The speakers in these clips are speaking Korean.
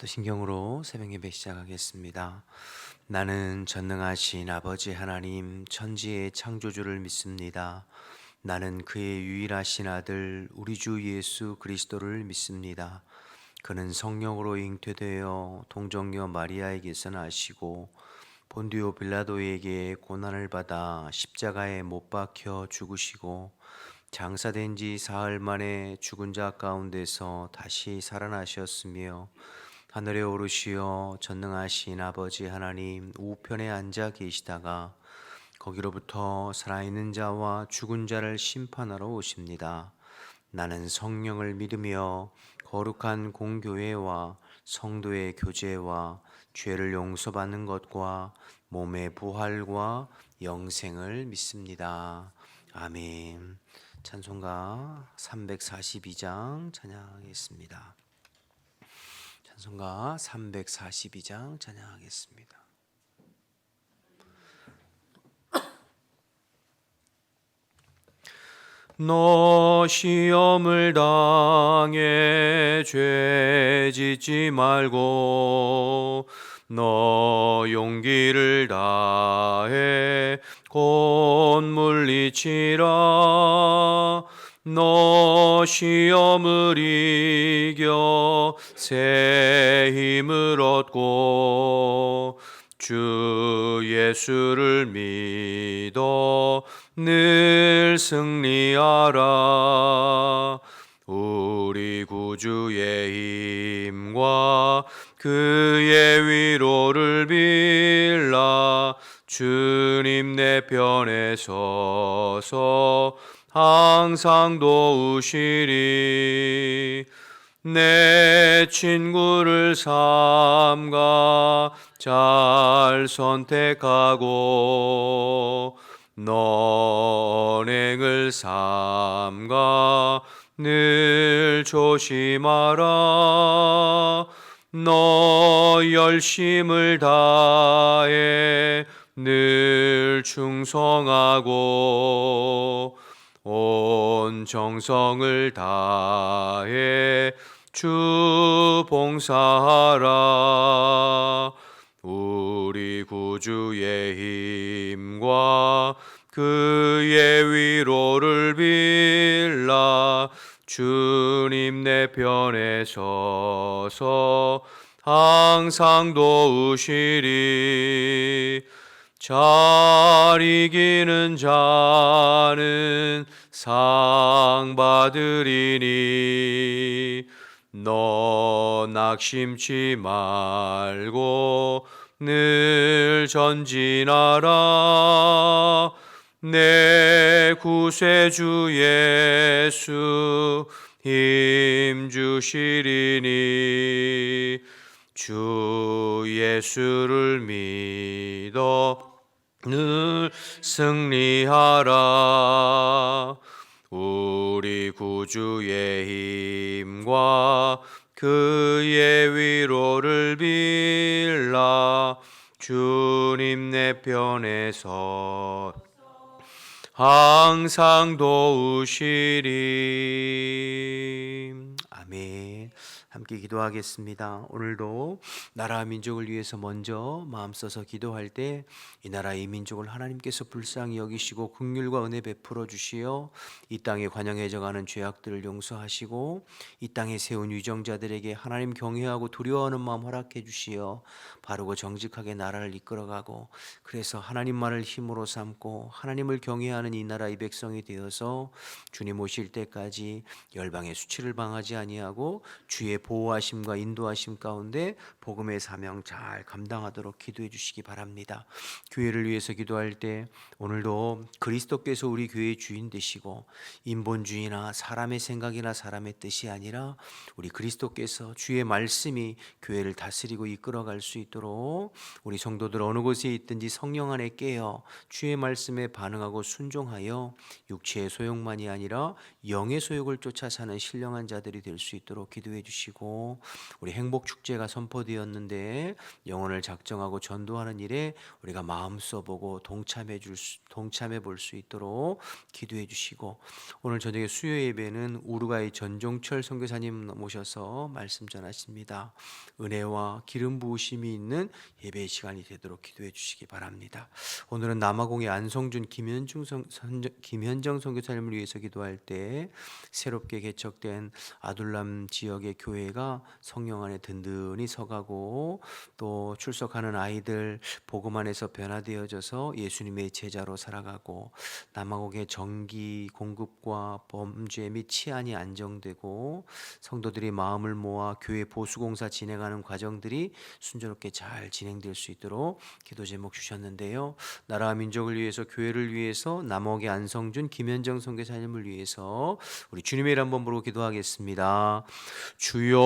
사도신경으로 새벽 예배 시작하겠습니다. 나는 전능하신 아버지 하나님 천지의 창조주를 믿습니다. 나는 그의 유일하신 아들 우리 주 예수 그리스도를 믿습니다. 그는 성령으로 잉태되어 동정녀 마리아에게서 나시고 본디오 빌라도에게 고난을 받아 십자가에 못 박혀 죽으시고 장사된 지 사흘 만에 죽은 자 가운데서 다시 살아나셨으며 하늘에 오르시어 전능하신 아버지 하나님 우편에 앉아 계시다가 거기로부터 살아있는 자와 죽은 자를 심판하러 오십니다. 나는 성령을 믿으며 거룩한 공교회와 성도의 교제와 죄를 용서받는 것과 몸의 부활과 영생을 믿습니다. 아멘. 찬송가 342장 찬양하겠습니다. 찬송가 342장 찬양하겠습니다. 너 시험을 당해 죄 짓지 말고 너 용기를 다해 곧 물리치라. 너 시험을 이겨 새 힘을 얻고 주 예수를 믿어 늘 승리하라. 우리 구주의 힘과 그의 위로를 빌라. 주님 내 편에 서서 항상 도우시리. 내 친구를 삼가 잘 선택하고 너 언행을 삼가 늘 조심하라. 너 열심을 다해 늘 충성하고 온 정성을 다해 주 봉사하라. 우리 구주의 힘과 그의 위로를 빌라. 주님 내 편에 서서 항상 도우시리. 잘 이기는 자는 상 받으리니 너 낙심치 말고 늘 전진하라. 내 구세주 예수 힘 주시리니 주 예수를 믿어 늘 승리하라. 우리 구주의 힘과 그의 위로를 빌라. 주님 내 편에 서 항상 도우시리. 아멘. 함께 기도하겠습니다. 오늘도 나라와 민족을 위해서 먼저 마음 써서 기도할 때 이 나라 이 민족을 하나님께서 불쌍히 여기시고 긍휼과 은혜 베풀어 주시어 이 땅에 관영해져가는 죄악들을 용서하시고 이 땅에 세운 위정자들에게 하나님 경외하고 두려워하는 마음 허락해 주시어 바르고 정직하게 나라를 이끌어가고 그래서 하나님만을 힘으로 삼고 하나님을 경외하는 이 나라 이 백성이 되어서 주님 오실 때까지 열방의 수치를 방하지 아니하고 주의 보호하심과 인도하심 가운데 복음의 사명 잘 감당하도록 기도해 주시기 바랍니다. 교회를 위해서 기도할 때 오늘도 그리스도께서 우리 교회의 주인 되시고 인본주의나 사람의 생각이나 사람의 뜻이 아니라 우리 그리스도께서 주의 말씀이 교회를 다스리고 이끌어갈 수 있도록 우리 성도들 어느 곳에 있든지 성령 안에 깨어 주의 말씀에 반응하고 순종하여 육체의 소욕만이 아니라 영의 소욕을 쫓아 사는 신령한 자들이 될 수 있도록 기도해 주시고 하시고, 우리 행복 축제가 선포되었는데 영혼을 작정하고 전도하는 일에 우리가 마음 써보고 동참해 볼 수 있도록 기도해 주시고, 오늘 저녁에 수요 예배는 우루과이 전종철 선교사님 모셔서 말씀 전하십니다. 은혜와 기름 부으심이 있는 예배 시간이 되도록 기도해 주시기 바랍니다. 오늘은 남아공의 안성준 김현정 선교사님을 위해서 기도할 때 새롭게 개척된 아둘람 지역의 교회가 성령 안에 든든히 서가고, 또 출석하는 아이들 복음 안에서 변화되어져서 예수님의 제자로 살아가고, 남아공의 전기 공급과 범죄 및 치안이 안정되고, 성도들이 마음을 모아 교회 보수공사 진행하는 과정들이 순조롭게 잘 진행될 수 있도록 기도 제목 주셨는데요. 나라와 민족을 위해서, 교회를 위해서, 남아공의 안성준 김현정 선교사님을 위해서 우리 주님의 이름 한번 부르고 기도하겠습니다. 주여,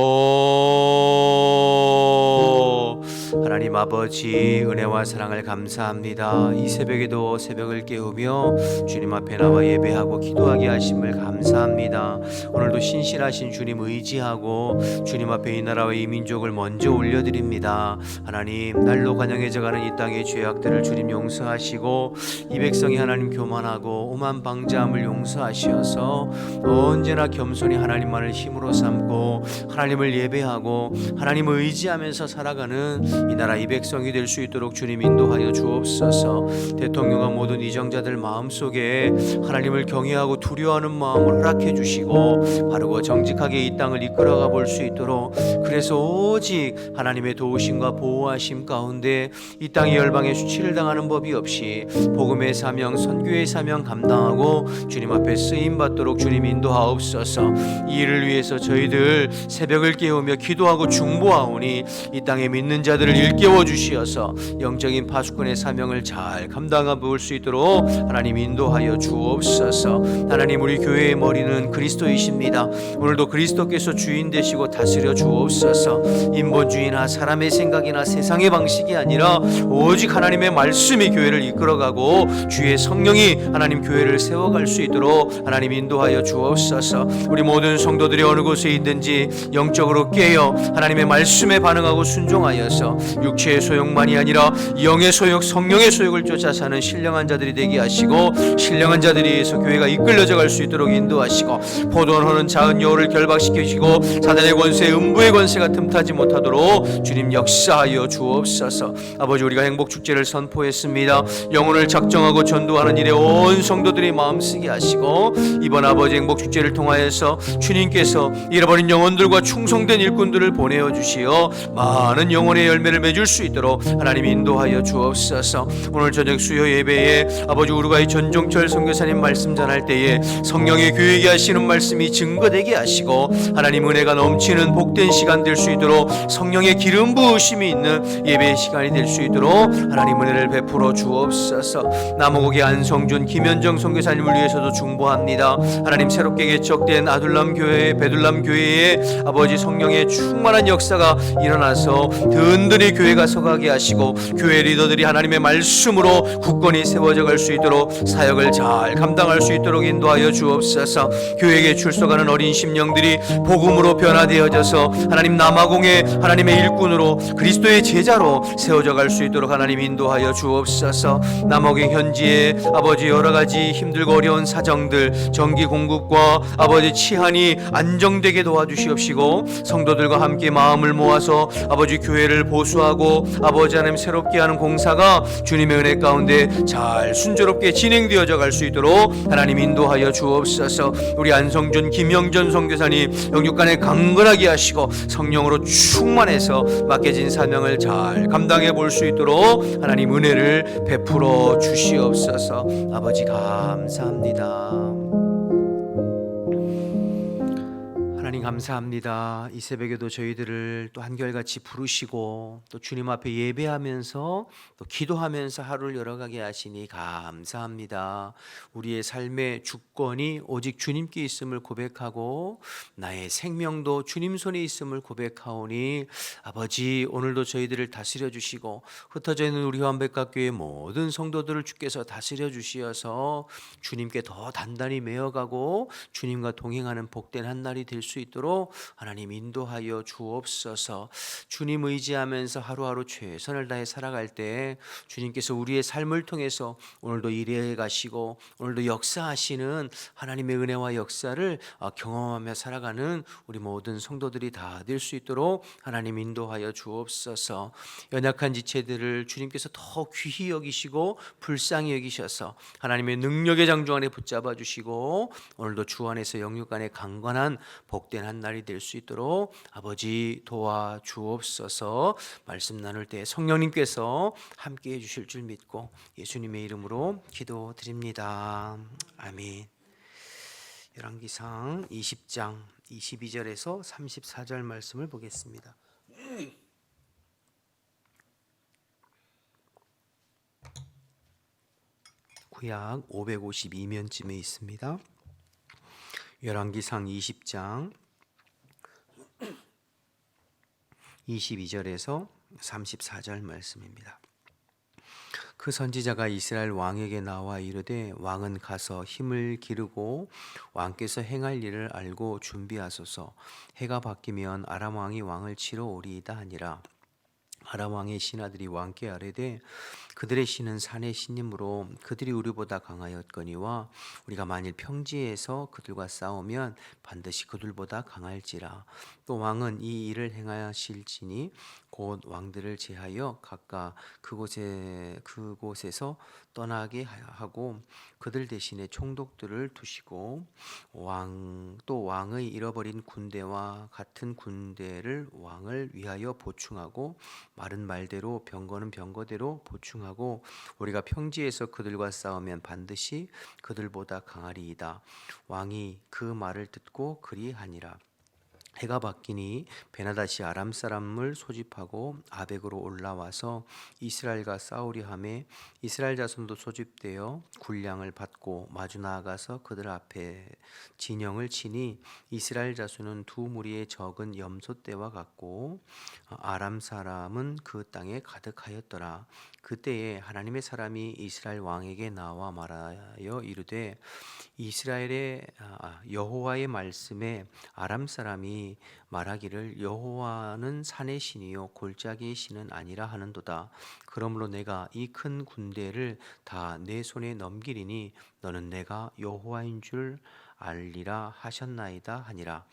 하나님 아버지, 은혜와 사랑을 감사합니다. 이 새벽에도 새벽을 깨우며 주님 앞에 나와 예배하고 기도하게 하심을 감사합니다. 오늘도 신실하신 주님 의지하고 주님 앞에 이 나라와 이 민족을 먼저 올려드립니다. 하나님, 날로 관영해져가는 이 땅의 죄악들을 주님 용서하시고, 이 백성이 하나님 교만하고 오만 방자함을 용서하시어서 언제나 겸손히 하나님만을 힘으로 삼고 하나님을 예배하고 하나님을 의지하면서 살아가는 이 나라 이 백성이 될 수 있도록 주님 인도하여 주옵소서. 대통령과 모든 이정자들 마음속에 하나님을 경외하고 두려워하는 마음을 허락해 주시고 바르고 정직하게 이 땅을 이끌어가 볼 수 있도록, 그래서 오직 하나님의 도우심과 보호하심 가운데 이 땅의 열방에 수치를 당하는 법이 없이 복음의 사명, 선교의 사명 감당하고 주님 앞에 쓰임받도록 주님 인도하옵소서. 이 일을 위해서 저희들 새벽을 깨우며 기도하고 중보하오니 이 땅에 믿는 자들을 일깨워 주시어서 영적인 파수꾼의 사명을 잘 감당해 볼 수 있도록 하나님 인도하여 주옵소서. 하나님, 우리 교회의 머리는 그리스도이십니다. 오늘도 그리스도께서 주인 되시고 다스려 주옵소서. 인본주의나 사람의 생각이나 세상의 방식이 아니라 오직 하나님의 말씀이 교회를 이끌어가고 주의 성령이 하나님 교회를 세워갈 수 있도록 하나님 인도하여 주옵소서. 우리 모든 성도들이 어느 곳에 있든지 영적으로 깨어 하나님의 말씀에 반응하고 순종하여서 육체의 소욕만이 아니라 영의 소욕, 성령의 소욕을 쫓아 사는 신령한 자들이 되게 하시고, 신령한 자들에 의해서 교회가 이끌려져 갈 수 있도록 인도하시고, 포도원하는 자은 여우를 결박시키시고 사단의 권세, 음부의 권세가 틈타지 못하도록 주님 역사하여 주옵소서. 아버지, 우리가 행복축제를 선포했습니다. 영혼을 작정하고 전도하는 일에 온 성도들이 마음쓰게 하시고, 이번 아버지 행복축제를 통하여서 주님께서 잃어버린 영혼들과 충성된 일꾼들을 보내어 주시어 많은 영혼의 열매를 맺을 수 있도록 하나님 인도하여 주옵소서. 오늘 저녁 수요 예배에 아버지 우루과이 전종철 선교사님 말씀 전할 때에 성령의 교회게 하시는 말씀이 증거되게 하시고 하나님 은혜가 넘치는 복된 시간 될 수 있도록, 성령의 기름 부으심이 있는 예배의 시간이 될 수 있도록 하나님 은혜를 베풀어 주옵소서. 남아공의 안성준 김현정 선교사님을 위해서도 중보합니다. 하나님, 새롭게 개척된 아둘람 교회, 베둘람 교회에 아버지 성령의 충만한 역사가 일어나서 든든히 교회가 서가게 하시고 교회 리더들이 하나님의 말씀으로 굳건히 세워져 갈 수 있도록 사역을 잘 감당할 수 있도록 인도하여 주옵소서. 교회에 출석하는 어린 심령들이 복음으로 변화되어져서 하나님 남아공의 하나님의 일꾼으로 그리스도의 제자로 세워져 갈 수 있도록 하나님 인도하여 주옵소서. 남아공 현지에 아버지 여러 가지 힘들고 어려운 사정들, 전기 공급과 아버지 치안이 안정되게 도와주시옵시고, 성도들과 함께 마음을 모아서 아버지 교회를 보수하고 아버지 하나님 새롭게 하는 공사가 주님의 은혜 가운데 잘 순조롭게 진행되어져 갈 수 있도록 하나님 인도하여 주옵소서. 우리 안성준 김영전 선교사님 영육간에 강건하게 하시고 성령으로 충만해서 맡겨진 사명을 잘 감당해 볼 수 있도록 하나님 은혜를 베풀어 주시옵소서. 아버지 감사합니다. 하나님 감사합니다. 이 새벽에도 저희들을 또 한결같이 부르시고 또 주님 앞에 예배하면서 또 기도하면서 하루를 열어가게 하시니 감사합니다. 우리의 삶의 주권이 오직 주님께 있음을 고백하고 나의 생명도 주님 손에 있음을 고백하오니 아버지, 오늘도 저희들을 다스려 주시고 흩어져 있는 우리 환백각교의 모든 성도들을 주께서 다스려 주시어서 주님께 더 단단히 메어가고 주님과 동행하는 복된 한 날이 될 수 수 있도록 하나님 인도하여 주옵소서. 주님 의지하면서 하루하루 최선을 다해 살아갈 때 주님께서 우리의 삶을 통해서 오늘도 일해 가시고 오늘도 역사하시는 하나님의 은혜와 역사를 경험하며 살아가는 우리 모든 성도들이 다 될 수 있도록 하나님 인도하여 주옵소서. 연약한 지체들을 주님께서 더 귀히 여기시고 불쌍히 여기셔서 하나님의 능력의 장주 안에 붙잡아 주시고 오늘도 주 안에서 영육 안에 강건한 복된 한 날이 될 수 있도록 아버지 도와 주옵소서. 말씀 나눌 때 성령님께서 함께 해 주실 줄 믿고 예수님의 이름으로 기도드립니다. 아멘. 열왕기상 20장 22절에서 34절 말씀을 보겠습니다. 구약 552면쯤에 있습니다. 열왕기상 20장 22절에서 34절 말씀입니다. 그 선지자가 이스라엘 왕에게 나와 이르되 왕은 가서 힘을 기르고 왕께서 행할 일을 알고 준비하소서. 해가 바뀌면 아람 왕이 왕을 치러 오리이다 하니라. 아람 왕의 신하들이 왕께 아뢰되 그들의 신은 산의 신이므로 그들이 우리보다 강하였거니와 우리가 만일 평지에서 그들과 싸우면 반드시 그들보다 강할지라. 또 왕은 이 일을 행하실지니 곧 왕들을 제하여 각각 그곳에서 떠나게 하고 그들 대신에 총독들을 두시고 또 왕의 잃어버린 군대와 같은 군대를 왕을 위하여 보충하고 말은 말대로 병거는 병거대로 보충하고 우리가 평지에서 그들과 싸우면 반드시 그들보다 강하리이다. 왕이 그 말을 듣고 그리하니라. 해가 바뀌니 베나다시 아람 사람을 소집하고 아벡으로 올라와서 이스라엘과 싸우려 하매 이스라엘 자손도 소집되어 군량을 받고 마주 나아가서 그들 앞에 진영을 치니 이스라엘 자손은 두 무리의 적은 염소떼와 같고 아람 사람은 그 땅에 가득하였더라. 그때에 하나님의 사람이 이스라엘 왕에게 나와 말하여 이르되 이스라엘의 여호와의 말씀에 아람 사람이 말하기를 여호와는 산의 신이요 골짜기의 신은 아니라 하는도다. 그러므로 내가 이 큰 군대를 다 내 손에 넘기리니 너는 내가 여호와인 줄 알리라 하셨나이다 하니라.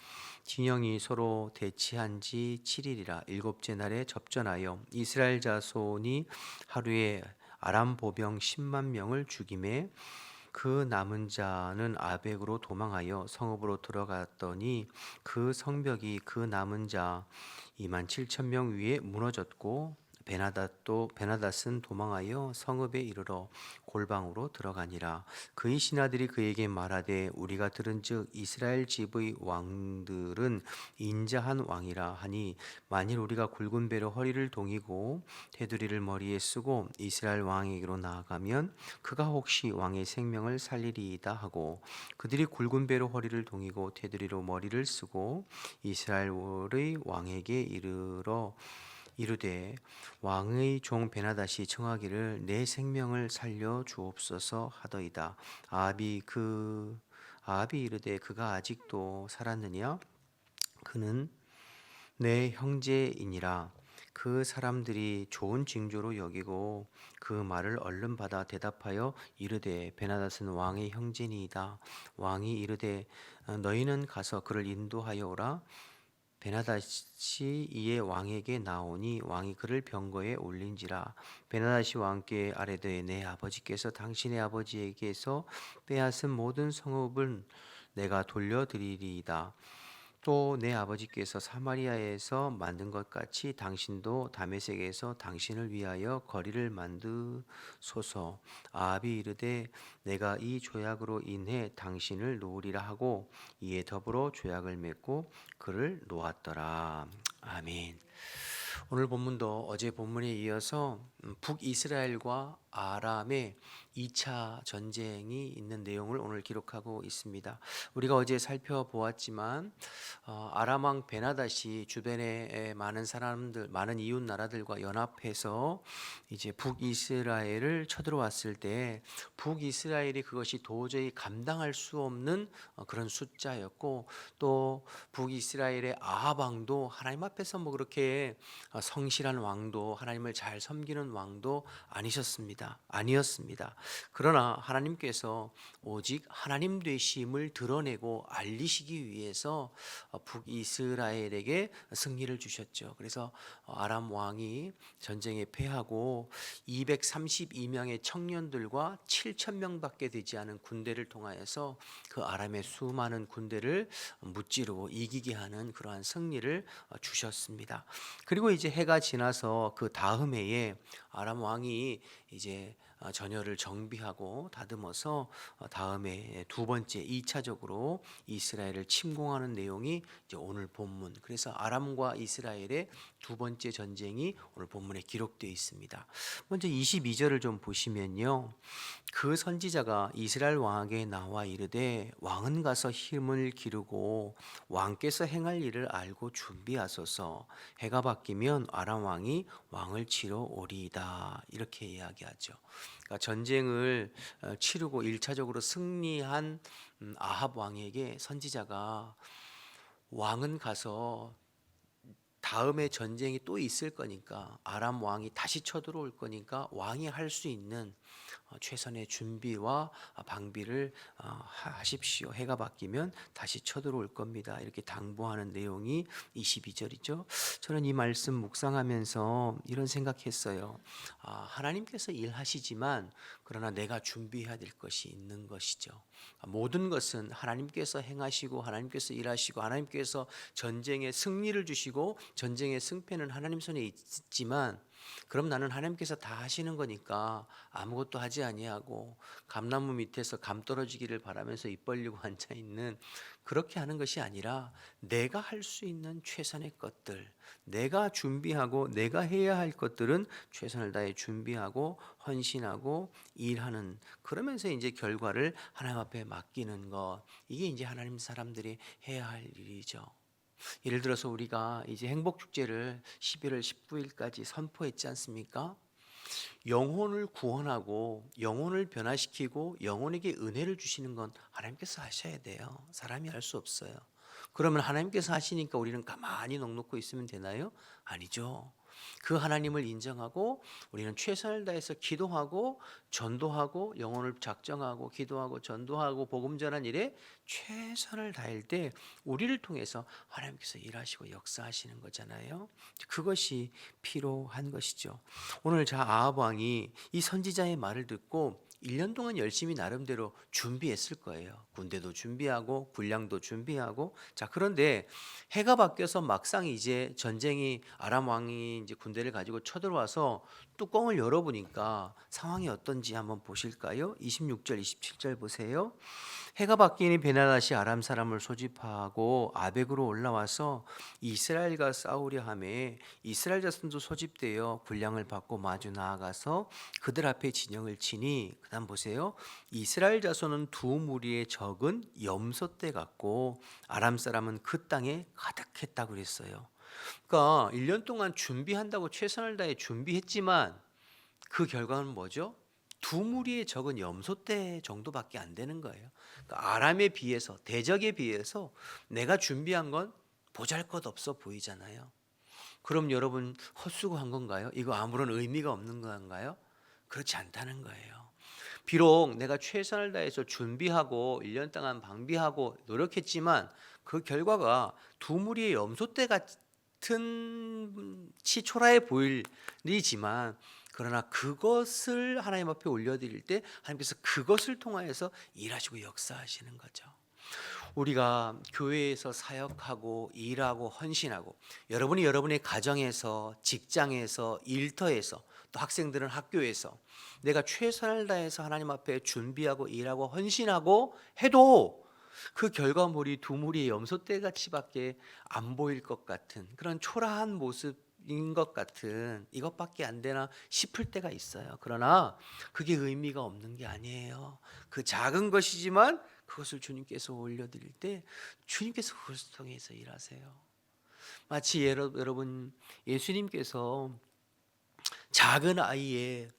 진영이 서로 대치한 지 7일이라 일곱째 날에 접전하여 이스라엘 자손이 하루에 아람 보병 10만 명을 죽이매 그 남은 자는 아벡으로 도망하여 성읍으로 들어갔더니 그 성벽이 그 남은 자 2만 7천 명 위에 무너졌고 베나닷은 도망하여 성읍에 이르러 골방으로 들어가니라. 그의 신하들이 그에게 말하되 우리가 들은즉 이스라엘 집의 왕들은 인자한 왕이라 하니 만일 우리가 굵은 배로 허리를 동이고 테두리를 머리에 쓰고 이스라엘 왕에게로 나아가면 그가 혹시 왕의 생명을 살리리이다 하고 그들이 굵은 배로 허리를 동이고 테두리로 머리를 쓰고 이스라엘의 왕에게 이르되 왕의 종 베나닷이 청하기를 내 생명을 살려 주옵소서 하더이다. 아합이 이르되 그가 아직도 살았느냐? 그는 내 형제이니라. 그 사람들이 좋은 징조로 여기고 그 말을 얼른 받아 대답하여 이르되 베나닷은 왕의 형제니이다. 왕이 이르되 너희는 가서 그를 인도하여 오라. 베나닷이 이에 왕에게 나오니 왕이 그를 병거에 올린지라. 베나닷이 왕께 아뢰되 내 아버지께서 당신의 아버지에게서 빼앗은 모든 성읍은 내가 돌려드리리이다. 또 내 아버지께서 사마리아에서 만든 것 같이 당신도 다메섹에서 당신을 위하여 거리를 만드소서. 아합이 이르되 내가 이 조약으로 인해 당신을 놓으리라 하고 이에 더불어 조약을 맺고 그를 놓았더라. 아멘. 오늘 본문도 어제 본문에 이어서 북이스라엘과 아람의 2차 전쟁이 있는 내용을 오늘 기록하고 있습니다. 우리가 어제 살펴보았지만 아람 왕 베나닷이 주변에 많은 사람들, 많은 이웃 나라들과 연합해서 이제 북이스라엘을 쳐들어왔을 때 북이스라엘이 그것이 도저히 감당할 수 없는 그런 숫자였고, 또 북이스라엘의 아합 왕도 하나님 앞에서 뭐 그렇게 성실한 왕도, 하나님을 잘 섬기는 왕도 아니었습니다. 그러나 하나님께서 오직 하나님 되심을 드러내고 알리시기 위해서 북이스라엘에게 승리를 주셨죠. 그래서 아람 왕이 전쟁에 패하고 232명의 청년들과 7천 명밖에 되지 않은 군대를 통하여서 그 아람의 수많은 군대를 무찌르고 이기게 하는 그러한 승리를 주셨습니다. 그리고 이제 해가 지나서 그 다음 해에 아람 왕이 이제 전열을 정비하고 다듬어서 다음에 두 번째 2차적으로 이스라엘을 침공하는 내용이 이제 오늘 본문. 그래서 아람과 이스라엘의 두 번째 전쟁이 오늘 본문에 기록되어 있습니다. 먼저 22절을 좀 보시면요. 그 선지자가 이스라엘 왕에게 나와 이르되 왕은 가서 힘을 기르고 왕께서 행할 일을 알고 준비하소서. 해가 바뀌면 아람 왕이 왕을 치러 오리이다. 이렇게 이야기하죠. 그러니까 전쟁을 치르고 1차적으로 승리한 아합 왕에게 선지자가 왕은 가서 다음에 전쟁이 또 있을 거니까, 아람 왕이 다시 쳐들어올 거니까 왕이 할 수 있는 최선의 준비와 방비를 하십시오. 해가 바뀌면 다시 쳐들어올 겁니다. 이렇게 당부하는 내용이 22절이죠. 저는 이 말씀 묵상하면서 이런 생각했어요. 하나님께서 일하시지만 그러나 내가 준비해야 될 것이 있는 것이죠. 모든 것은 하나님께서 행하시고 하나님께서 일하시고 하나님께서 전쟁에 승리를 주시고 전쟁의 승패는 하나님 손에 있지만, 그럼 나는 하나님께서 다 하시는 거니까 아무것도 하지 아니하고 감나무 밑에서 감 떨어지기를 바라면서 입 벌리고 앉아 있는, 그렇게 하는 것이 아니라 내가 할 수 있는 최선의 것들, 내가 준비하고 내가 해야 할 것들은 최선을 다해 준비하고 헌신하고 일하는, 그러면서 이제 결과를 하나님 앞에 맡기는 것, 이게 이제 하나님 사람들이 해야 할 일이죠. 예를 들어서 우리가 이제 행복축제를 11월 19일까지 선포했지 않습니까? 영혼을 구원하고 영혼을 변화시키고 영혼에게 은혜를 주시는 건 하나님께서 하셔야 돼요. 사람이 할 수 없어요. 그러면 하나님께서 하시니까 우리는 가만히 넋놓고 있으면 되나요? 아니죠. 그 하나님을 인정하고 우리는 최선을 다해서 기도하고 전도하고 영혼을 작정하고 기도하고 전도하고 복음 전한 일에 최선을 다할 때 우리를 통해서 하나님께서 일하시고 역사하시는 거잖아요. 그것이 필요한 것이죠. 오늘 아합 왕이 이 선지자의 말을 듣고 1년 동안 열심히 나름대로 준비했을 거예요. 군대도 준비하고 군량도 준비하고. 자, 그런데 해가 바뀌어서 막상 이제 전쟁이, 아람 왕이 이제 군대를 가지고 쳐들어와서 뚜껑을 열어보니까 상황이 어떤지 한번 보실까요? 26절 27절 보세요. 해가 바뀌니 베나닷이 아람 사람을 소집하고 아벡으로 올라와서 이스라엘과 싸우려 하매 이스라엘 자손도 소집되어 군량을 받고 마주 나아가서 그들 앞에 진영을 치니, 그다음 보세요. 이스라엘 자손은 두 무리의 적은 염소떼 같고 아람 사람은 그 땅에 가득했다고 그랬어요. 그러니까 1년 동안 준비한다고 최선을 다해 준비했지만 그 결과는 뭐죠? 두 무리의 적은 염소떼 정도밖에 안 되는 거예요. 그러니까 아람에 비해서, 대적에 비해서 내가 준비한 건 보잘것없어 보이잖아요. 그럼 여러분 헛수고한 건가요? 이거 아무런 의미가 없는 건가요? 그렇지 않다는 거예요. 비록 내가 최선을 다해서 준비하고 1년 동안 방비하고 노력했지만 그 결과가 두 무리의 염소떼 같은 치 초라해 보이지만, 그러나 그것을 하나님 앞에 올려드릴 때 하나님께서 그것을 통하여서 일하시고 역사하시는 거죠. 우리가 교회에서 사역하고 일하고 헌신하고, 여러분이 여러분의 가정에서, 직장에서, 일터에서, 또 학생들은 학교에서 내가 최선을 다해서 하나님 앞에 준비하고 일하고 헌신하고 해도 그 결과물이 두 무리의 염소떼 같이밖에 안 보일 것 같은 그런 초라한 모습 것 같은 이것밖에 안 되나 싶을 때가 있어요. 그러나 그게 의미가 없는 게 아니에요. 그 작은 것이지만 그것을 주님께서 올려드릴 때 주님께서 그것을 통해서 일하세요. 마치 여러분 예수님께서 작은 아이의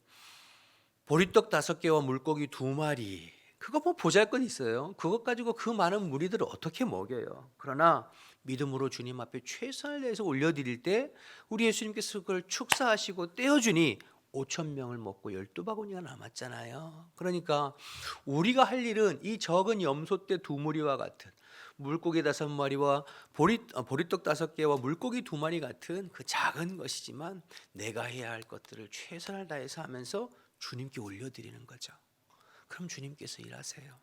보리떡 5개와 물고기 2마리, 그거 뭐 보잘것 있어요. 그것 가지고 그 많은 무리들을 어떻게 먹여요. 그러나 믿음으로 주님 앞에 최선을 다해서 올려드릴 때 우리 예수님께서 그걸 축사하시고 떼어주니 5,000명을 먹고 12바구니가 남았잖아요. 그러니까 우리가 할 일은 이 적은 염소떼 2무리와 같은, 물고기 5마리와 보리떡 5개와 물고기 2마리 같은 그 작은 것이지만 내가 해야 할 것들을 최선을 다해서 하면서 주님께 올려드리는 거죠. 그럼 주님께서 일하세요.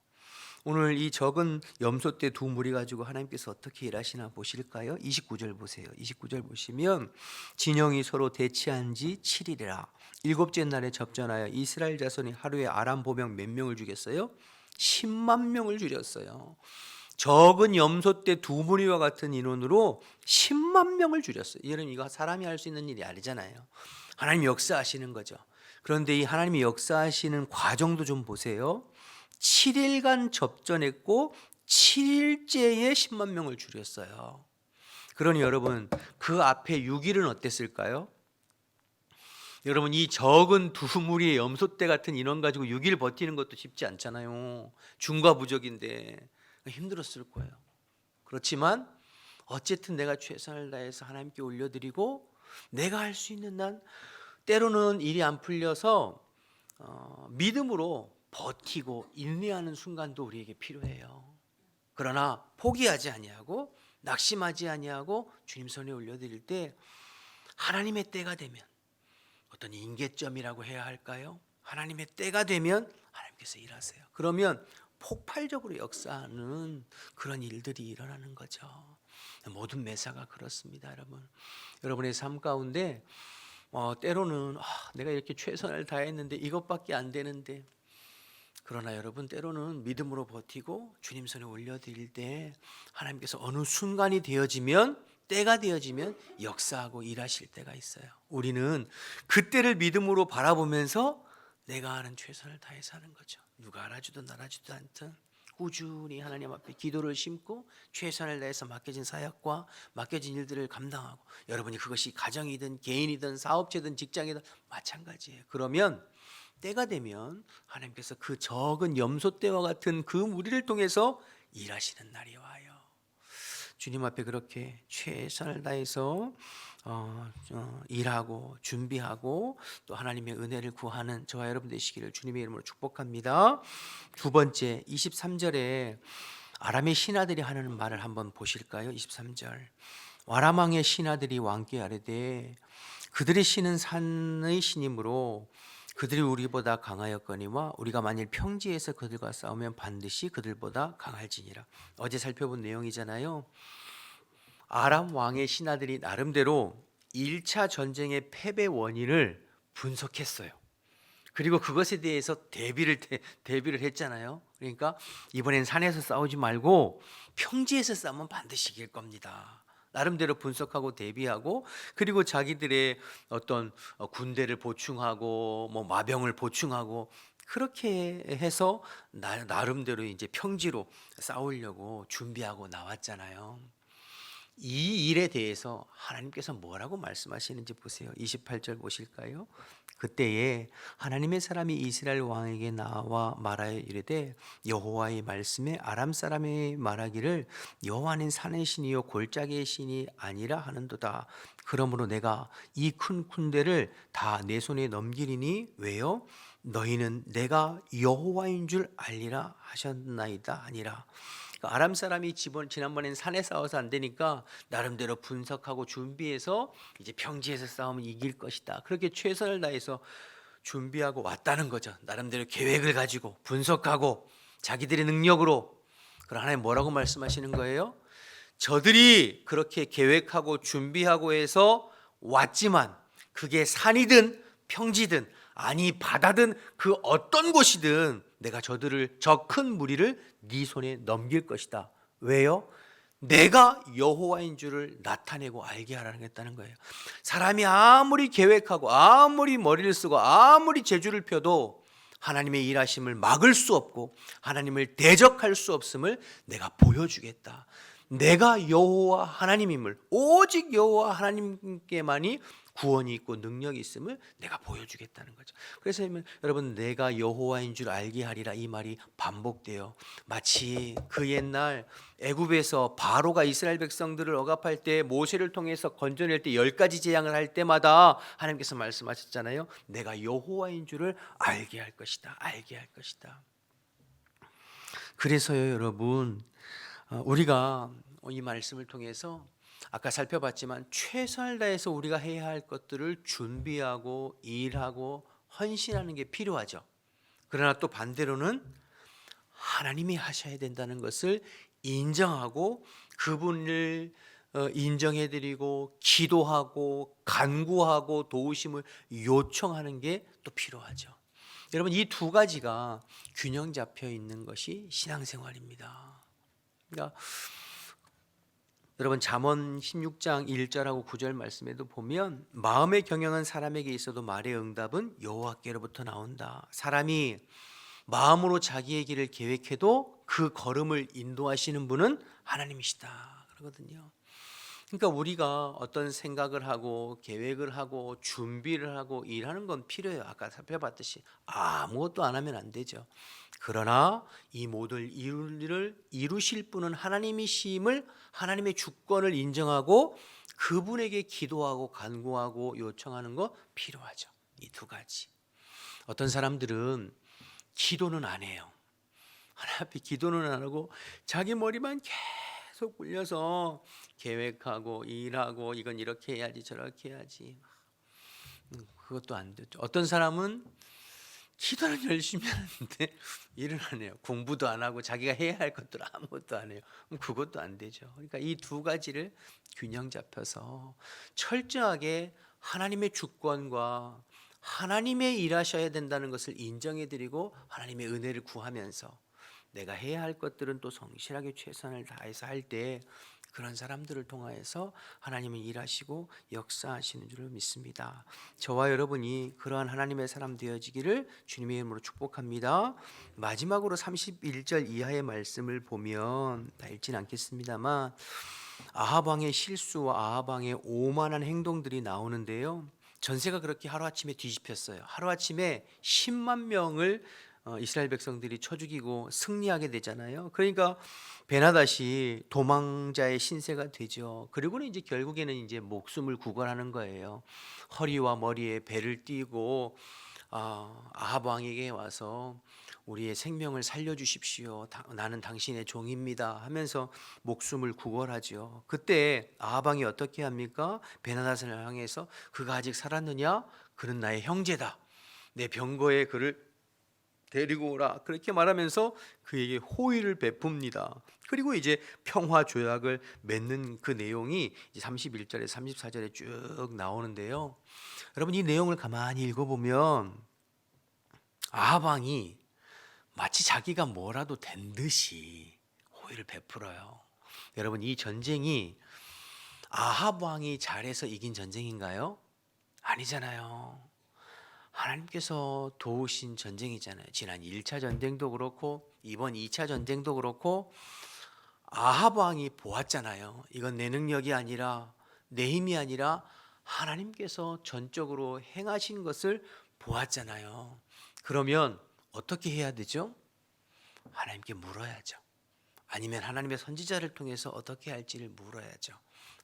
오늘 이 적은 염소떼 2무리 가지고 하나님께서 어떻게 일하시나 보실까요? 29절 보세요. 29절 보시면 진영이 서로 대치한 지 7일이라 7째 날에 접전하여 이스라엘 자손이 하루에 아람 보병 몇 명을 죽였어요? 10만 명을 죽였어요. 적은 염소떼 2무리와 같은 인원으로 10만 명을 죽였어요. 이거 사람이 할 수 있는 일이 아니잖아요. 하나님이 역사하시는 거죠. 그런데 이 하나님이 역사하시는 과정도 좀 보세요. 7일간 접전했고 7일째에 10만 명을 죽였어요. 그러니 여러분 그 앞에 6일은 어땠을까요? 여러분 이 적은 2무리의 염소떼 같은 인원 가지고 6일 버티는 것도 쉽지 않잖아요. 중과부적인데 힘들었을 거예요. 그렇지만 어쨌든 내가 최선을 다해서 하나님께 올려드리고 내가 할 수 있는 난 때로는 일이 안 풀려서 믿음으로 버티고 인내하는 순간도 우리에게 필요해요. 그러나 포기하지 아니하고 낙심하지 아니하고 주님 손에 올려드릴 때 하나님의 때가 되면, 어떤 임계점이라고 해야 할까요? 하나님의 때가 되면 하나님께서 일하세요. 그러면 폭발적으로 역사하는 그런 일들이 일어나는 거죠. 모든 매사가 그렇습니다, 여러분. 여러분의 삶 가운데 때로는 내가 이렇게 최선을 다했는데 이것밖에 안 되는데, 그러나 여러분 때로는 믿음으로 버티고 주님 손에 올려드릴 때 하나님께서 어느 순간이 되어지면, 때가 되어지면 역사하고 일하실 때가 있어요. 우리는 그때를 믿음으로 바라보면서 내가 하는 최선을 다해서 하는 거죠. 누가 알아주든 알아주든 않든 꾸준히 하나님 앞에 기도를 심고 최선을 다해서 맡겨진 사역과 맡겨진 일들을 감당하고, 여러분이 그것이 가정이든 개인이든 사업체든 직장이든 마찬가지예요. 그러면 때가 되면 하나님께서 그 적은 염소떼와 같은 그 무리를 통해서 일하시는 날이 와요. 주님 앞에 그렇게 최선을 다해서 일하고 준비하고 또 하나님의 은혜를 구하는 저와 여러분 되시기를 주님의 이름으로 축복합니다. 두 번째 23절에 아람의 신하들이 하는 말을 한번 보실까요? 23절 아람 왕의 신하들이 왕께 아뢰되 그들의 신은 산의 신이므로 그들이 우리보다 강하였거니와 우리가 만일 평지에서 그들과 싸우면 반드시 그들보다 강할지니라. 어제 살펴본 내용이잖아요. 아람 왕의 신하들이 나름대로 1차 전쟁의 패배 원인을 분석했어요. 그리고 그것에 대해서 대비를 했잖아요. 그러니까 이번엔 산에서 싸우지 말고 평지에서 싸우면 반드시 이길 겁니다. 나름대로 분석하고 대비하고, 그리고 자기들의 어떤 군대를 보충하고 뭐 마병을 보충하고 그렇게 해서 나름대로 이제 평지로 싸우려고 준비하고 나왔잖아요. 이 일에 대해서 하나님께서 뭐라고 말씀하시는지 보세요. 28절 보실까요? 그때에 하나님의 사람이 이스라엘 왕에게 나와 말하여 이르되 여호와의 말씀에 아람 사람이 말하기를 여호와는 산의 신이요 골짜기의 신이 아니라 하는도다. 그러므로 내가 이 큰 군대를 다 내 손에 넘기리니 왜요? 너희는 내가 여호와인 줄 알리라 하셨나이다 아니라. 아람 사람이 지난번엔 산에 싸워서 안 되니까 나름대로 분석하고 준비해서 이제 평지에서 싸우면 이길 것이다, 그렇게 최선을 다해서 준비하고 왔다는 거죠. 나름대로 계획을 가지고 분석하고 자기들의 능력으로. 그럼 하나님 뭐라고 말씀하시는 거예요? 저들이 그렇게 계획하고 준비하고 해서 왔지만 그게 산이든 평지든 아니 바다든 그 어떤 곳이든 내가 저들을 저 큰 무리를 네 손에 넘길 것이다. 왜요? 내가 여호와인 줄을 나타내고 알게 하라는 거예요. 사람이 아무리 계획하고 아무리 머리를 쓰고 아무리 재주를 펴도 하나님의 일하심을 막을 수 없고 하나님을 대적할 수 없음을 내가 보여주겠다. 내가 여호와 하나님임을, 오직 여호와 하나님께만이 구원이 있고 능력이 있음을 내가 보여주겠다는 거죠. 그래서 여러분, 내가 여호와인 줄 알게 하리라, 이 말이 반복돼요. 마치 그 옛날 애굽에서 바로가 이스라엘 백성들을 억압할 때 모세를 통해서 건져낼 때 10가지 재앙을 할 때마다 하나님께서 말씀하셨잖아요. 내가 여호와인 줄을 알게 할 것이다, 알게 할 것이다. 그래서요 여러분, 우리가 이 말씀을 통해서 아까 살펴봤지만 최선을 다해서 우리가 해야 할 것들을 준비하고 일하고 헌신하는 게 필요하죠. 그러나 또 반대로는 하나님이 하셔야 된다는 것을 인정하고 그분을 인정해드리고 기도하고 간구하고 도우심을 요청하는 게 또 필요하죠. 여러분, 이 두 가지가 균형 잡혀 있는 것이 신앙생활입니다. 그러니까 여러분, 잠언 16장 1절하고 9절 말씀에도 보면 마음의 경영은 사람에게 있어도 말의 응답은 여호와께로부터 나온다. 사람이 마음으로 자기의 길을 계획해도 그 걸음을 인도하시는 분은 하나님이시다 그러거든요. 그러니까 우리가 어떤 생각을 하고 계획을 하고 준비를 하고 일하는 건 필요해요. 아까 살펴봤듯이 아무것도 안 하면 안 되죠. 그러나 이 모든 일을 이루실 분은 하나님이심을, 하나님의 주권을 인정하고 그분에게 기도하고 간구하고 요청하는 거 필요하죠. 이 두 가지. 어떤 사람들은 기도는 안 해요. 하나님 앞에 기도는 안 하고 자기 머리만 계속 굴려서 계획하고 일하고 이건 이렇게 해야지 저렇게 해야지. 그것도 안 되죠. 어떤 사람은 기도는 열심히 하는데 일을 안 해요. 공부도 안 하고 자기가 해야 할 것들 아무것도 안 해요. 그럼 그것도 안 되죠. 그러니까 이 두 가지를 균형 잡혀서 철저하게 하나님의 주권과 하나님의 일하셔야 된다는 것을 인정해드리고 하나님의 은혜를 구하면서 내가 해야 할 것들은 또 성실하게 최선을 다해서 할 때 그런 사람들을 통하여서 하나님은 일하시고 역사하시는 줄 믿습니다. 저와 여러분이 그러한 하나님의 사람 되어지기를 주님의 이름으로 축복합니다. 마지막으로 31절 이하의 말씀을 보면 다 읽진 않겠습니다만 아합 왕의 실수와 아합 왕의 오만한 행동들이 나오는데요. 전세가 그렇게 하루아침에 뒤집혔어요. 하루아침에 10만 명을 이스라엘 백성들이 쳐 죽이고 승리하게 되잖아요. 그러니까 베나닷이 도망자의 신세가 되죠. 그리고는 이제 결국에는 이제 목숨을 구걸하는 거예요. 허리와 머리에 배를 띄고 아합 왕에게 와서 우리의 생명을 살려주십시오. 나는 당신의 종입니다 하면서 목숨을 구걸하죠. 그때 아합 왕이 어떻게 합니까? 베나닷을 향해서 그가 아직 살았느냐? 그는 나의 형제다. 내 병거에 그를 데리고 오라, 그렇게 말하면서 그에게 호의를 베풉니다. 그리고 이제 평화 조약을 맺는 그 내용이 31절에 34절에 쭉 나오는데요. 여러분, 이 내용을 가만히 읽어보면 아합 왕이 마치 자기가 뭐라도 된 듯이 호의를 베풀어요. 여러분, 이 전쟁이 아합 왕이 잘해서 이긴 전쟁인가요? 아니잖아요. 하나님께서 도우신 전쟁이잖아요. 지난 1차 전쟁도 그렇고 이번 2차 전쟁도 그렇고 아합 왕이 보았잖아요. 이건 내 능력이 아니라 내 힘이 아니라 하나님께서 전적으로 행하신 것을 보았잖아요. 그러면 어떻게 해야 되죠? 하나님께 물어야죠. 아니면 하나님의 선지자를 통해서 어떻게 할지를 물어야죠.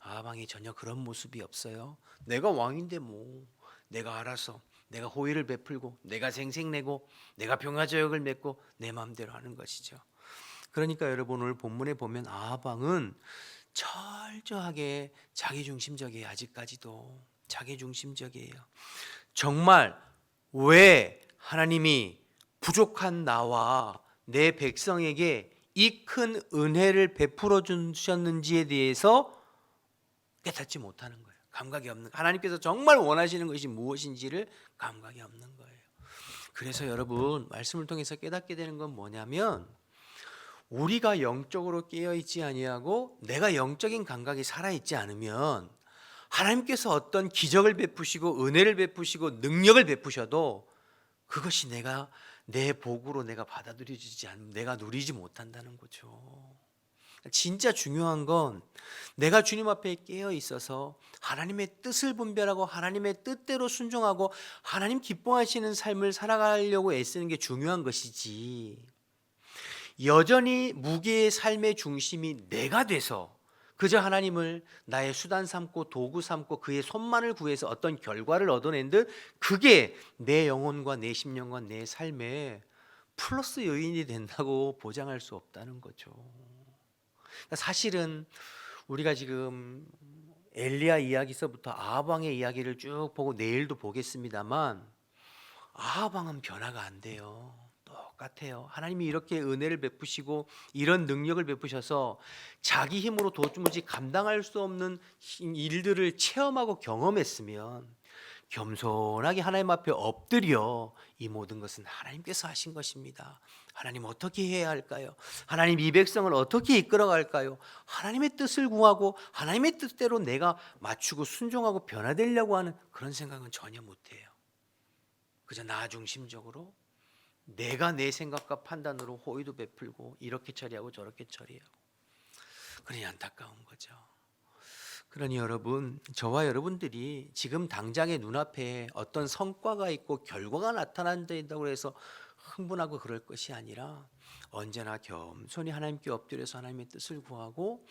아합 왕이 전혀 그런 모습이 없어요. 내가 왕인데 뭐 내가 알아서 내가 호의를 베풀고 내가 생색내고 내가 평화조약을 맺고 내 마음대로 하는 것이죠. 그러니까 여러분, 오늘 본문에 보면 아합 왕은 철저하게 자기중심적이에요. 아직까지도 자기중심적이에요. 정말 왜 하나님이 부족한 나와 내 백성에게 이 큰 은혜를 베풀어 주셨는지에 대해서 깨닫지 못하는 거예요. 감각이 없는, 하나님께서 정말 원하시는 것이 무엇인지를 감각이 없는 거예요. 그래서 여러분, 말씀을 통해서 깨닫게 되는 건 뭐냐면 우리가 영적으로 깨어있지 아니하고 내가 영적인 감각이 살아있지 않으면 하나님께서 어떤 기적을 베푸시고 은혜를 베푸시고 능력을 베푸셔도 그것이 내 복으로 내가 받아들여지지 않으면 내가 누리지 못한다는 거죠. 진짜 중요한 건 내가 주님 앞에 깨어 있어서 하나님의 뜻을 분별하고 하나님의 뜻대로 순종하고 하나님 기뻐하시는 삶을 살아가려고 애쓰는 게 중요한 것이지, 여전히 무게의 삶의 중심이 내가 돼서 그저 하나님을 나의 수단 삼고 도구 삼고 그의 손만을 구해서 어떤 결과를 얻어낸 듯 그게 내 영혼과 내 심령과 내 삶에 플러스 요인이 된다고 보장할 수 없다는 거죠. 사실은 우리가 지금 엘리야 이야기서부터 아합 왕의 이야기를 쭉 보고 내일도 보겠습니다만 아합 왕은 변화가 안 돼요. 똑같아요. 하나님이 이렇게 은혜를 베푸시고 이런 능력을 베푸셔서 자기 힘으로 도무지 감당할 수 없는 일들을 체험하고 경험했으면 겸손하게 하나님 앞에 엎드려 이 모든 것은 하나님께서 하신 것입니다. 하나님 어떻게 해야 할까요? 하나님 이 백성을 어떻게 이끌어갈까요? 하나님의 뜻을 구하고 하나님의 뜻대로 내가 맞추고 순종하고 변화되려고 하는 그런 생각은 전혀 못해요. 그저 나 중심적으로 내가 내 생각과 판단으로 호의도 베풀고 이렇게 처리하고 저렇게 처리하고, 그러니 안타까운 거죠. 그러니 여러분, 저와 여러분들이 지금 당장의 눈앞에 어떤 성과가 있고 결과가 나타난다고 해서 흥분하고 그럴 것이 아니라 언제나 겸손히 하나님께 엎드려서 하나님의 뜻을 구하고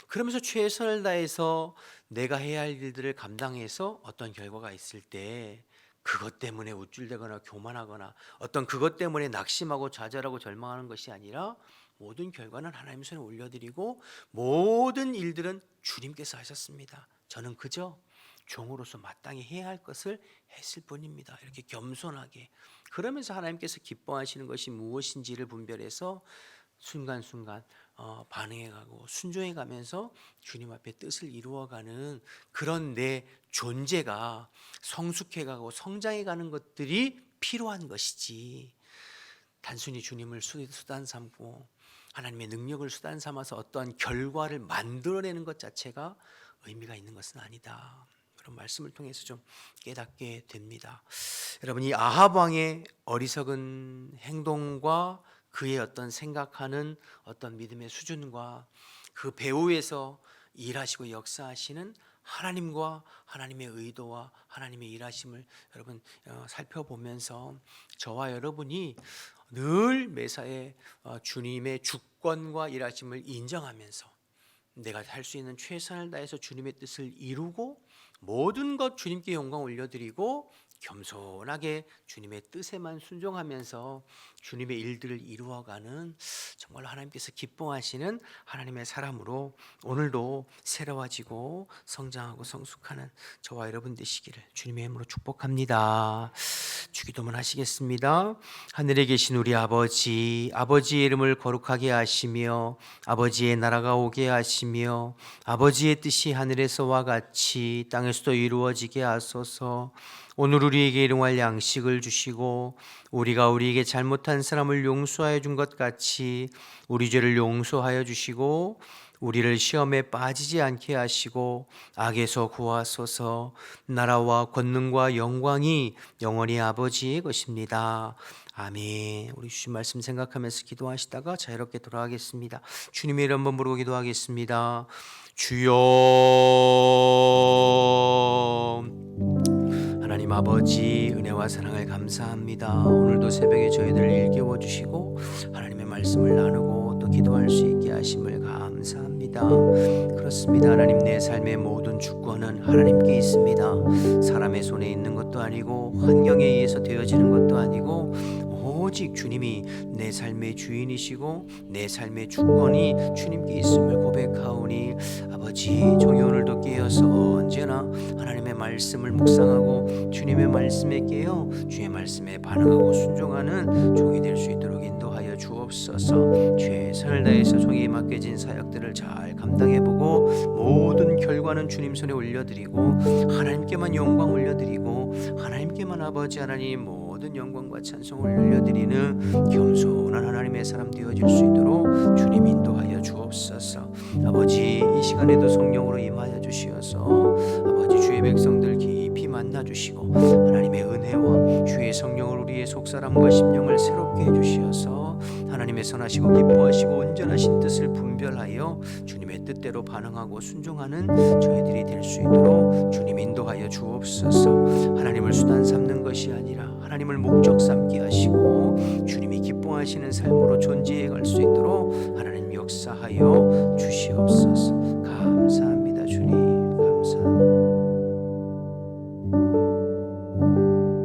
그러면서 최선을 다해서 내가 해야 할 일들을 감당해서 어떤 결과가 있을 때 그것 때문에 우쭐대거나 교만하거나 어떤 그것 때문에 낙심하고 좌절하고 절망하는 것이 아니라 모든 결과는 하나님 손에 올려드리고 모든 일들은 주님께서 하셨습니다. 저는 그저 종으로서 마땅히 해야 할 것을 했을 뿐입니다. 이렇게 겸손하게, 그러면서 하나님께서 기뻐하시는 것이 무엇인지를 분별해서 순간순간 반응해가고 순종해가면서 주님 앞에 뜻을 이루어가는 그런 내 존재가 성숙해가고 성장해가는 것들이 필요한 것이지, 단순히 주님을 수단 삼고 하나님의 능력을 수단 삼아서 어떠한 결과를 만들어내는 것 자체가 의미가 있는 것은 아니다. 그런 말씀을 통해서 좀 깨닫게 됩니다. 여러분, 이 아합 왕의 어리석은 행동과 그의 어떤 생각하는 어떤 믿음의 수준과 그 배후에서 일하시고 역사하시는 하나님과 하나님의 의도와 하나님의 일하심을 여러분 살펴보면서 저와 여러분이 늘 매사에 주님의 주권과 일하심을 인정하면서 내가 할 수 있는 최선을 다해서 주님의 뜻을 이루고 모든 것 주님께 영광 올려드리고 겸손하게 주님의 뜻에만 순종하면서 주님의 일들을 이루어가는 정말 하나님께서 기뻐하시는 하나님의 사람으로 오늘도 새로워지고 성장하고 성숙하는 저와 여러분 되시기를 주님의 이름으로 축복합니다. 주기도문 하시겠습니다. 하늘에 계신 우리 아버지, 아버지의 이름을 거룩하게 하시며 아버지의 나라가 오게 하시며 아버지의 뜻이 하늘에서와 같이 땅에서도 이루어지게 하소서. 오늘 우리에게 일용할 양식을 주시고 우리가 우리에게 잘못한 사람을 용서하여 준 것 같이 우리 죄를 용서하여 주시고 우리를 시험에 빠지지 않게 하시고 악에서 구하소서. 나라와 권능과 영광이 영원히 아버지의 것입니다. 아멘. 우리 주신 말씀 생각하면서 기도하시다가 자유롭게 돌아가겠습니다. 주님의 이름 한번 부르고 기도하겠습니다. 주여, 하나님 아버지 은혜와 사랑을 감사합니다. 오늘도 새벽에 저희들을 일깨워 주시고 하나님의 말씀을 나누고 또 기도할 수 있게 하심을 감사합니다. 그렇습니다. 하나님, 내 삶의 모든 주권은 하나님께 있습니다. 사람의 손에 있는 것도 아니고 환경에 의해서 되어지는 것도 아니고 오직 주님이 내 삶의 주인이시고 내 삶의 주권이 주님께 있음을 고백하오니 아버지, 종이 오늘도 깨어서 언제나 하나님의 말씀을 묵상하고 주님의 말씀에 깨어 주의 말씀에 반응하고 순종하는 종이 될 수 있도록 인도하여 주옵소서. 최선을 다해서 종이 맡겨진 사역들을 잘 감당해보고 모든 결과는 주님 손에 올려드리고 하나님께만 영광 올려드리고 하나님께만 아버지 하나님 모든 영광과 찬송을 올려드리는 겸손한 하나님의 사람 되어질 수 있도록 주님 인도하여 주옵소서. 아버지, 이 시간에도 성령으로 임하여 주시어서 아버지 주의 백성들 깊이 만나 주시고 하나님의 은혜와 주의 성령을 우리의 속사람과 심령을 새롭게 해주시어서 하나님의 선하시고 기뻐하시고 온전하신 뜻을 분별하여 주님의 뜻대로 반응하고 순종하는 저희들이 될 수 있도록 주님 인도하여 주옵소서. 하나님을 수단 삼는 것이 아니라 하나님을 목적 삼게 하시고 주님이 기뻐하시는 삶으로 존재해 갈 수 있도록 하나님 역사하여 주시옵소서.